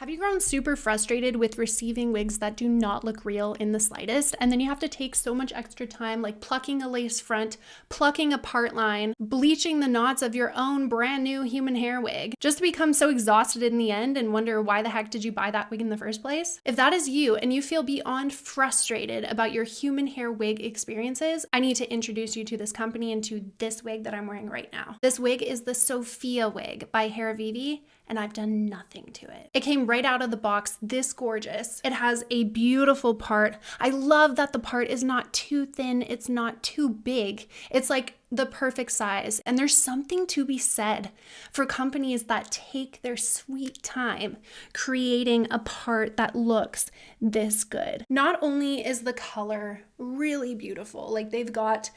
Have you grown super frustrated with receiving wigs that do not look real in the slightest, and then you have to take so much extra time like plucking a lace front, plucking a part line, bleaching the knots of your own brand new human hair wig, just to become so exhausted in the end and wonder why the heck did you buy that wig in the first place? If that is you and you feel beyond frustrated about your human hair wig experiences, I need to introduce you to this company and to this wig that I'm wearing right now. This wig is the Sophia Wig by Hairvivi, and I've done nothing to it. It came right out of the box this gorgeous. It has a beautiful part. I love that the part is not too thin, it's not too big. It's like the perfect size. And there's something to be said for companies that take their sweet time creating a part that looks this good. Not only is the color really beautiful, like they've got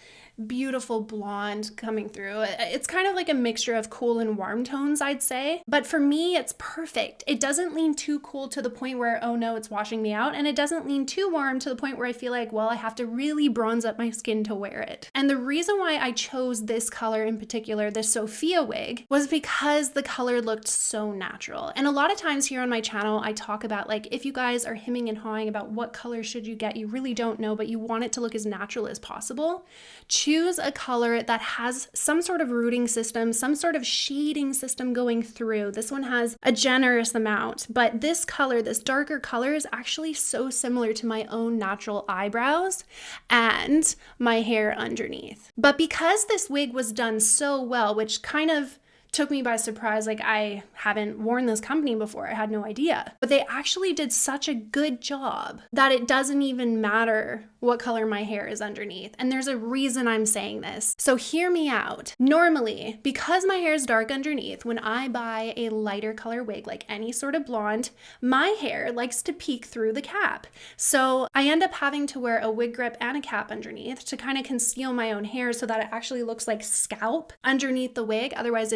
beautiful blonde coming through. It's kind of like a mixture of cool and warm tones, I'd say. But for me, it's perfect. It doesn't lean too cool to the point where, oh no, it's washing me out. And it doesn't lean too warm to the point where I feel like, well, I have to really bronze up my skin to wear it. And the reason why I chose this color in particular, the Sophia wig, was because the color looked so natural. And a lot of times here on my channel, I talk about like, if you guys are hemming and hawing about what color should you get, you really don't know, but you want it to look as natural as possible, choose a color that has some sort of rooting system, some sort of shading system going through. This one has a generous amount, but this color, this darker color, is actually so similar to my own natural eyebrows and my hair underneath. But because this wig was done so well, which kind of took me by surprise, like I haven't worn this company before, I had no idea. But they actually did such a good job that it doesn't even matter what color my hair is underneath. And there's a reason I'm saying this. So hear me out. Normally, because my hair is dark underneath, when I buy a lighter color wig, like any sort of blonde, my hair likes to peek through the cap. So I end up having to wear a wig grip and a cap underneath to kind of conceal my own hair so that it actually looks like scalp underneath the wig. Otherwise,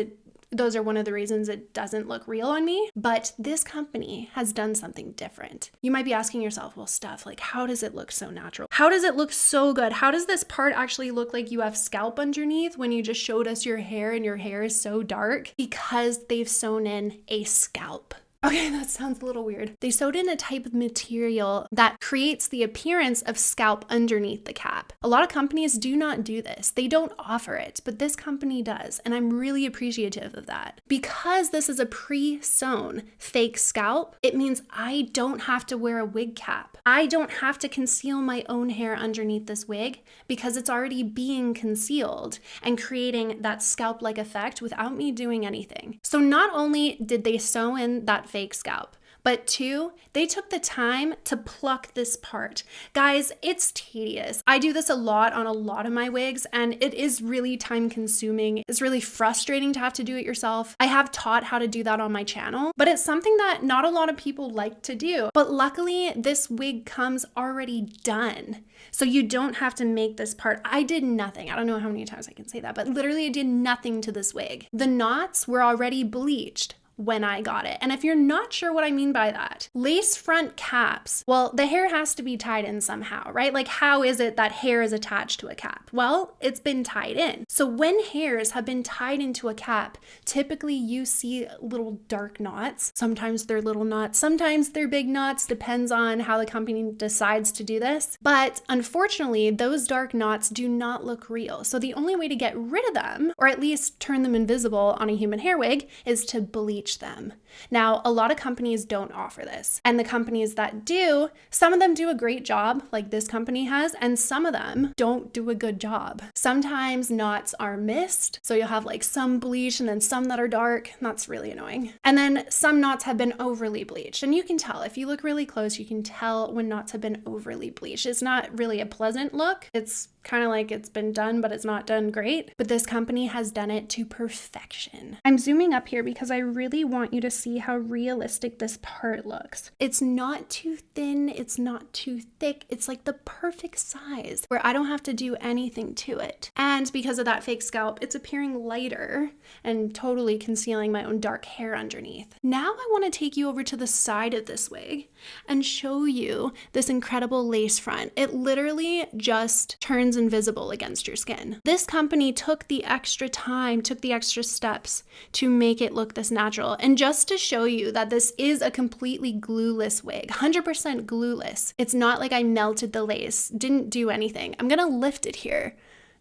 those are one of the reasons it doesn't look real on me. But this company has done something different. You might be asking yourself, well, Steph, like, how does it look so natural? How does it look so good? How does this part actually look like you have scalp underneath when you just showed us your hair and your hair is so dark? Because they've sewn in a scalp. Okay, that sounds a little weird. They sewed in a type of material that creates the appearance of scalp underneath the cap. A lot of companies do not do this. They don't offer it, but this company does, and I'm really appreciative of that. Because this is a pre-sewn fake scalp, it means I don't have to wear a wig cap. I don't have to conceal my own hair underneath this wig because it's already being concealed and creating that scalp-like effect without me doing anything. So not only did they sew in that fake scalp, but two, they took the time to pluck this part. Guys, it's tedious. I do this a lot on a lot of my wigs, and it is really time consuming. It's really frustrating to have to do it yourself. I have taught how to do that on my channel, but it's something that not a lot of people like to do. But luckily, this wig comes already done. So you don't have to make this part. I did nothing. I don't know how many times I can say that, but literally I did nothing to this wig. The knots were already bleached when I got it. And if you're not sure what I mean by that, lace front caps, well, the hair has to be tied in somehow, right? Like, how is it that hair is attached to a cap? Well, it's been tied in. So when hairs have been tied into a cap, typically you see little dark knots. Sometimes they're little knots, sometimes they're big knots, depends on how the company decides to do this. But unfortunately, those dark knots do not look real. So the only way to get rid of them, or at least turn them invisible on a human hair wig, is to bleach them. Now, a lot of companies don't offer this, and the companies that do, some of them do a great job, like this company has, and some of them don't do a good job. Sometimes knots are missed, so you'll have like some bleach and then some that are dark. That's really annoying. And then some knots have been overly bleached, and you can tell if you look really close, you can tell when knots have been overly bleached. It's not really a pleasant look. It's kind of like it's been done, but it's not done great. But this company has done it to perfection. I'm zooming up here because I really want you to see how realistic this part looks. It's not too thin, it's not too thick. It's like the perfect size where I don't have to do anything to it. And because of that fake scalp, it's appearing lighter and totally concealing my own dark hair underneath. Now I want to take you over to the side of this wig and show you this incredible lace front. It literally just turns invisible against your skin. This company took the extra time, took the extra steps to make it look this natural. natural. And just to show you that this is a completely glueless wig, 100% glueless. It's not like I melted the lace, didn't do anything. I'm gonna lift it here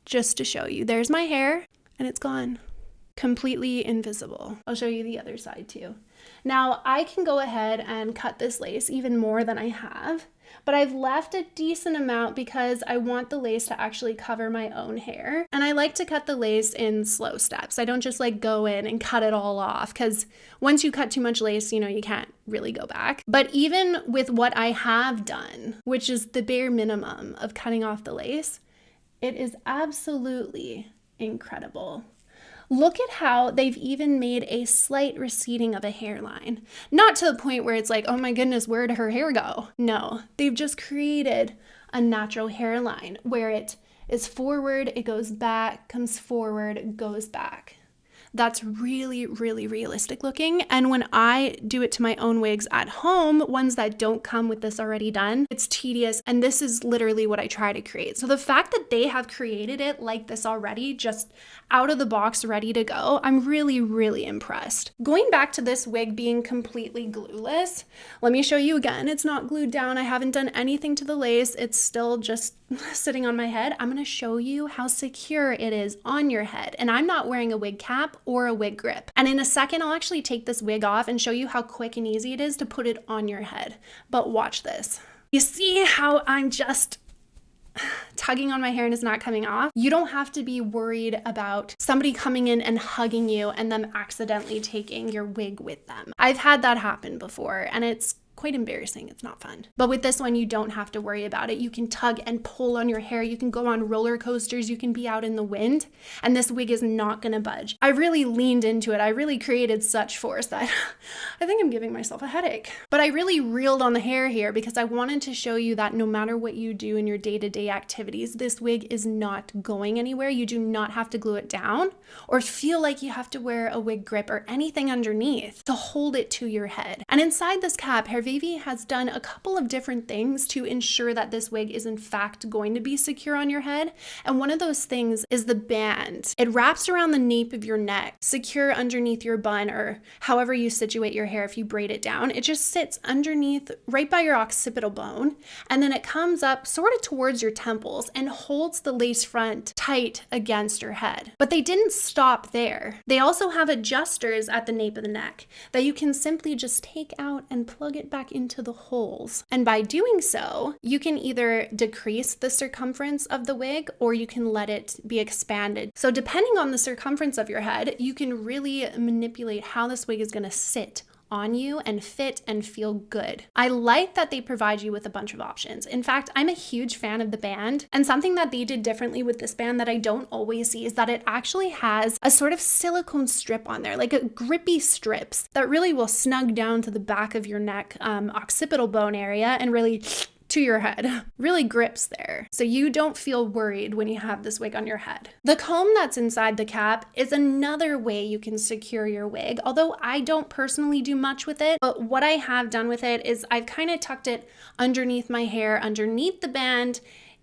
just to show you. There's my hair and it's gone. Completely invisible. I'll show you the other side too. Now I can go ahead and cut this lace even more than I have, but I've left a decent amount because I want the lace to actually cover my own hair. And I like to cut the lace in slow steps. I don't just like go in and cut it all off, because once you cut too much lace, you know, you can't really go back. But even with what I have done, which is the bare minimum of cutting off the lace, it is absolutely incredible. Look at how they've even made a slight receding of a hairline. Not to the point where it's like, oh my goodness, where'd her hair go? No, they've just created a natural hairline where it is forward, it goes back, comes forward, goes back. That's really, really realistic looking. And when I do it to my own wigs at home, ones that don't come with this already done, it's tedious. And this is literally what I try to create. So the fact that they have created it like this already, just out of the box, ready to go, I'm really, really impressed. Going back to this wig being completely glueless, let me show you again. It's not glued down. I haven't done anything to the lace. It's still just sitting on my head. I'm gonna show you how secure it is on your head. And I'm not wearing a wig cap or a wig grip. And in a second, I'll actually take this wig off and show you how quick and easy it is to put it on your head. But watch this. You see how I'm just tugging on my hair and it's not coming off? You don't have to be worried about somebody coming in and hugging you and them accidentally taking your wig with them. I've had that happen before and it's quite embarrassing. It's not fun. But with this one, you don't have to worry about it. You can tug and pull on your hair. You can go on roller coasters. You can be out in the wind, and this wig is not gonna budge. I really leaned into it. I really created such force that I think I'm giving myself a headache. But I really reeled on the hair here because I wanted to show you that no matter what you do in your day-to-day activities, this wig is not going anywhere. You do not have to glue it down or feel like you have to wear a wig grip or anything underneath to hold it to your head. And inside this cap, Hairvivi has done a couple of different things to ensure that this wig is in fact going to be secure on your head. And one of those things is the band. It wraps around the nape of your neck, secure underneath your bun or however you situate your hair if you braid it down. It just sits underneath right by your occipital bone, and then it comes up sort of towards your temples and holds the lace front tight against your head. But they didn't stop there. They also have adjusters at the nape of the neck that you can simply just take out and plug it back into the holes. And by doing so, you can either decrease the circumference of the wig or you can let it be expanded. So depending on the circumference of your head, you can really manipulate how this wig is going to sit on you and fit and feel good. I like that they provide you with a bunch of options. In fact, I'm a huge fan of the band, and something that they did differently with this band that I don't always see is that it actually has a sort of silicone strip on there, like a grippy strips that really will snug down to the back of your neck, occipital bone area, and really to your head. Really grips there. So you don't feel worried when you have this wig on your head. The comb that's inside the cap is another way you can secure your wig, although I don't personally do much with it. But what I have done with it is I've kind of tucked it underneath my hair, underneath the band,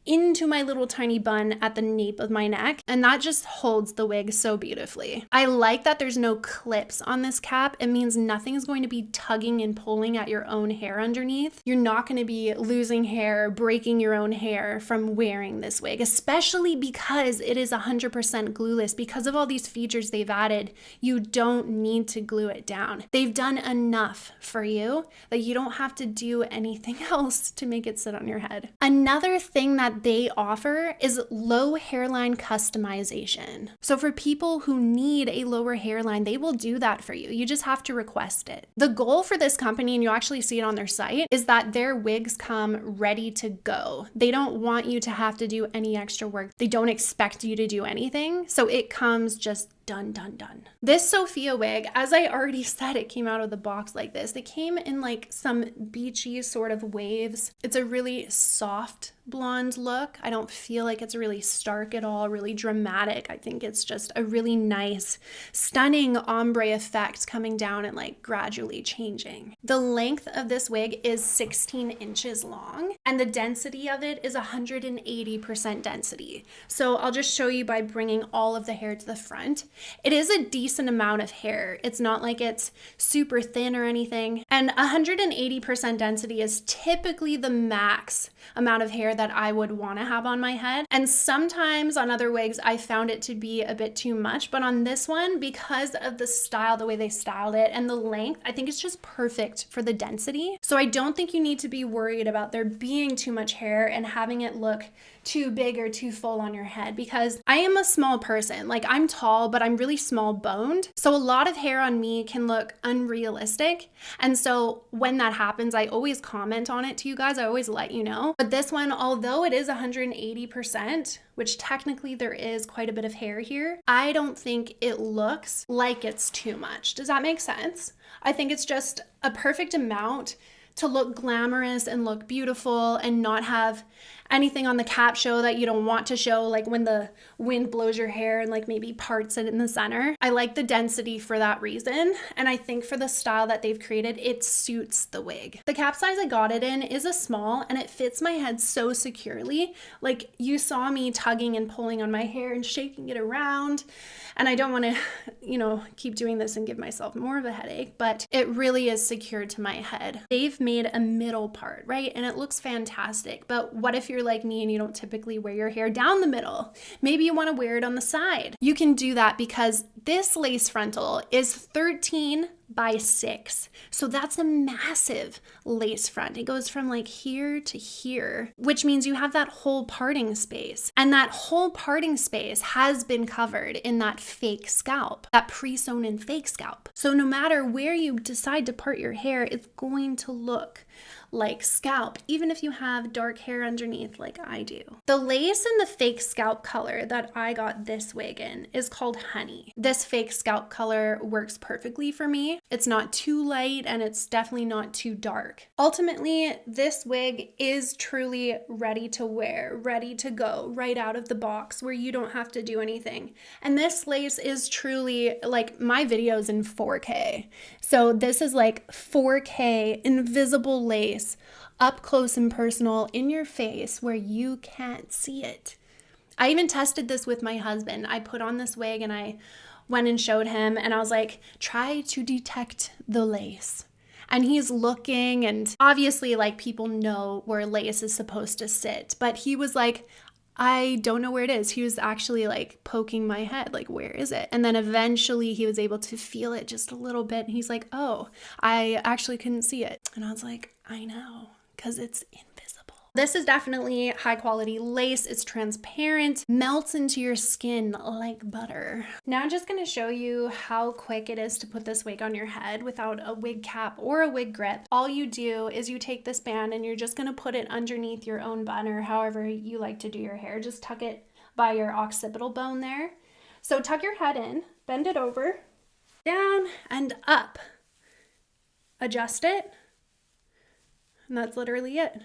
into my little tiny bun at the nape of my neck, and that just holds the wig so beautifully. I like that there's no clips on this cap. It means nothing is going to be tugging and pulling at your own hair underneath. You're not going to be losing hair, breaking your own hair from wearing this wig, especially because it is 100% glueless. Because of all these features they've added, you don't need to glue it down. They've done enough for you that you don't have to do anything else to make it sit on your head. Another thing that they offer is low hairline customization. So for people who need a lower hairline, they will do that for you. You just have to request it. The goal for this company, and you actually see it on their site, is that their wigs come ready to go. They don't want you to have to do any extra work. They don't expect you to do anything. So it comes just done, done, done. This Sophia wig, as I already said, it came out of the box like this. They came in like some beachy sort of waves. It's a really soft blonde look. I don't feel like it's really stark at all, really dramatic. I think it's just a really nice, stunning ombre effect coming down and like gradually changing. The length of this wig is 16 inches long, and the density of it is 180% density. So I'll just show you by bringing all of the hair to the front. It is a decent amount of hair. It's not like it's super thin or anything. And 180% density is typically the max amount of hair that I would want to have on my head. And sometimes on other wigs, I found it to be a bit too much, but on this one, because of the style, the way they styled it, and the length, I think it's just perfect for the density. So I don't think you need to be worried about there being too much hair and having it look too big or too full on your head, because I am a small person. Like, I'm tall, but I'm really small boned. So a lot of hair on me can look unrealistic. And so when that happens, I always comment on it to you guys. I always let you know. But this one, although it is 180%, which technically there is quite a bit of hair here, I don't think it looks like it's too much. Does that make sense? I think it's just a perfect amount to look glamorous and look beautiful and not have anything on the cap show that you don't want to show, like when the wind blows your hair and like maybe parts it in the center. I like the density for that reason, and I think for the style that they've created, it suits the wig. The cap size I got it in is a small, and it fits my head so securely. Like, you saw me tugging and pulling on my hair and shaking it around, and I don't want to, you know, keep doing this and give myself more of a headache, but it really is secured to my head. They've made a middle part, right? And it looks fantastic, but what if you're like me and you don't typically wear your hair down the middle? Maybe you want to wear it on the side. You can do that because this lace frontal is 13 by 6. So that's a massive lace front. It goes from like here to here, which means you have that whole parting space. And that whole parting space has been covered in that fake scalp, that pre-sewn and fake scalp. So no matter where you decide to part your hair, it's going to look like scalp, even if you have dark hair underneath like I do. The lace in the fake scalp color that I got this wig in is called Honey. This fake scalp color works perfectly for me. It's not too light and it's definitely not too dark. Ultimately, this wig is truly ready to wear, ready to go right out of the box where you don't have to do anything. And this lace is truly like, my video's in 4K. So this is like 4K invisible lace, up close and personal in your face where you can't see it. I even tested this with my husband. I put on this wig and I went and showed him, and I was like, try to detect the lace. And he's looking, and obviously like people know where lace is supposed to sit, but he was like, I don't know where it is. He was actually like poking my head, like, where is it? And then eventually he was able to feel it just a little bit. And he's like, oh, I actually couldn't see it. And I was like, I know, because it's invisible. This is definitely high quality lace. It's transparent, melts into your skin like butter. Now I'm just gonna show you how quick it is to put this wig on your head without a wig cap or a wig grip. All you do is you take this band and you're just gonna put it underneath your own bun, or however you like to do your hair. Just tuck it by your occipital bone there. So tuck your head in, bend it over, down and up. Adjust it, and that's literally it.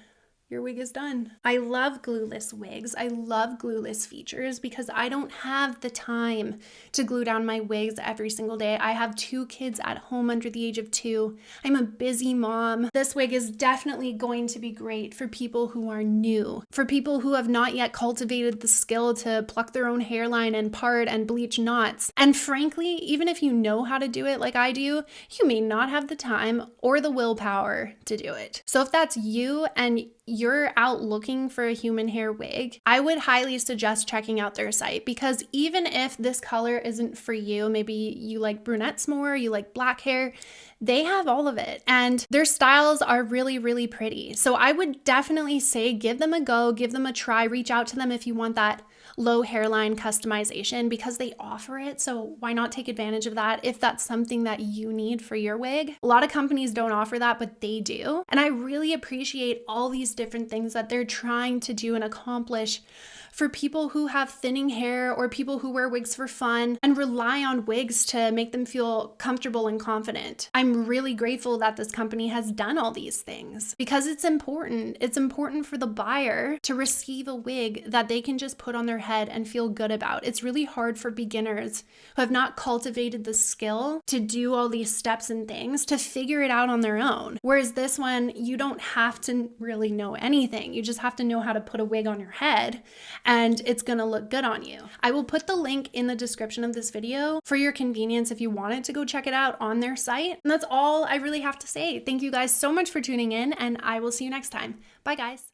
Your wig is done. I love glueless wigs. I love glueless features because I don't have the time to glue down my wigs every single day. I have 2 kids at home under the age of 2. I'm a busy mom. This wig is definitely going to be great for people who are new, for people who have not yet cultivated the skill to pluck their own hairline and part and bleach knots. And frankly, even if you know how to do it like I do, you may not have the time or the willpower to do it. So if that's you and you're out looking for a human hair wig, I would highly suggest checking out their site, because even if this color isn't for you, maybe you like brunettes more, you like black hair, they have all of it, and their styles are really, really pretty. So I would definitely say give them a go, give them a try, reach out to them if you want that low hairline customization, because they offer it. So why not take advantage of that if that's something that you need for your wig? A lot of companies don't offer that, but they do. And I really appreciate all these different things that they're trying to do and accomplish for people who have thinning hair or people who wear wigs for fun and rely on wigs to make them feel comfortable and confident. I'm really grateful that this company has done all these things, because it's important. It's important for the buyer to receive a wig that they can just put on their head and feel good about. It's really hard for beginners who have not cultivated the skill to do all these steps and things to figure it out on their own. Whereas this one, you don't have to really know anything. You just have to know how to put a wig on your head and it's gonna look good on you. I will put the link in the description of this video for your convenience if you wanted to go check it out on their site. And that's all I really have to say. Thank you guys so much for tuning in, and I will see you next time. Bye guys.